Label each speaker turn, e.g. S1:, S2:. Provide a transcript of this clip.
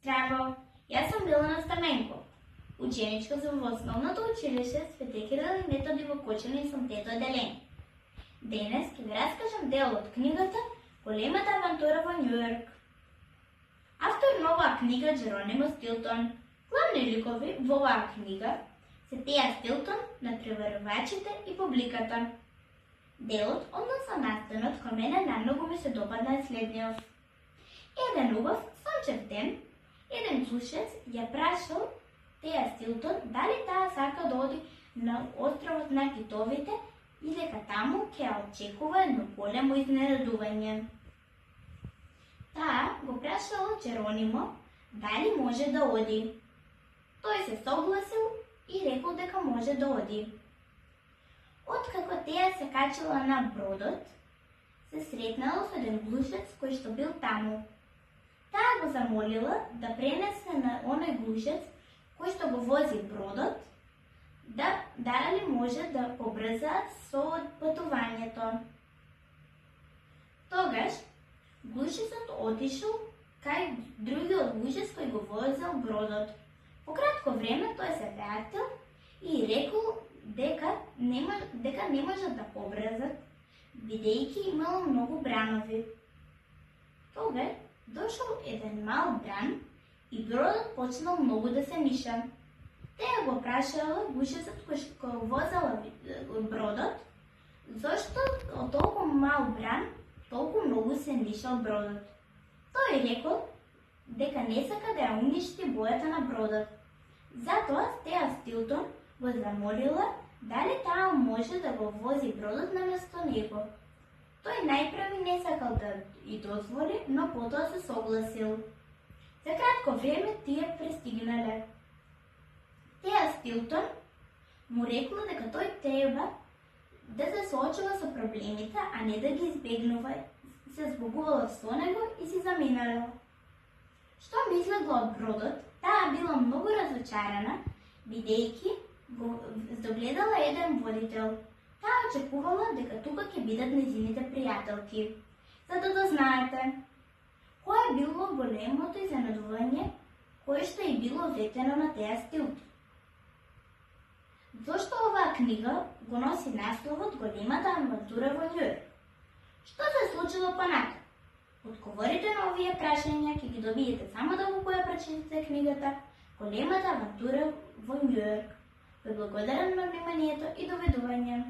S1: Здраво, јас сум Билана Стаменко, ученичка во основното училиште Свети Кирил и Методи во Кочани и сум тето одделение. Денес ќе ви раскажам дел од книгата Големата авантура во Њујорк. Автор на оваа книга Джеронимо Стилтон. Главни ликови во оваа книга се Теја Стилтон, надпреварувачите и публиката. Делот, односно настанот, кој мене најмногу ми се допадна е следниот. Еден убав сончев ден, еден слушаец ја прашал Теја Стилтон дали таа сака да оди на островот на китовите и дека таму ќе ја очекува едно големо изненадување. Таа го прашала Джеронимо дали може да оди. Тој се согласил и рекол дека може да оди. Откако Теја се качила на бродот, се сретнала со еден глушец кој што бил таму. Таа го замолила да пренесе на оној глушец кој што го вози бродот, дали може да побрзаат со патувањето. Тогаш глушецот отишол кај другиот глушец кој го возел бродот. По кратко време тој се вратил и рекол дека не можат да побрзат, бидејќи имало многу бранови. Тогаш дошол еден мал бран и бродот почнал многу да се миша. Теја го прашала глушецот кој возела бродот, зошто од толку мал бран толку многу се мишал бродот. Тој рекол дека не сака да ја уништи бојата на бродот. Затоа Теја Стилтон го замолила дали таа може да го вози бродот наместо него. Тој најпрви не сакал да и дозволи, но потоа се согласил. За кратко време тие пристигнале. Теја Стилтон му рекла дека тој треба да се соочува со проблемите, а не да ги избегнува. Се збогувала со него и си заминале. Штом излегла од бродот, таа била многу разочарана, бидејќи го догледала еден водител. Таа очекувала дека тука ќе бидат нејзините пријателки. За да знаете, кое е било големото изненадување кое што е било ветено на Теја Стилтон? Зошто оваа книга го носи насловот Големата авантура во Њујорк? Што се случило понатаму? Одговорите на овие прашања ќе ги добиете само да го прочитате книгата Големата авантура во Њујорк. Ви благодарам на вниманието и довидување.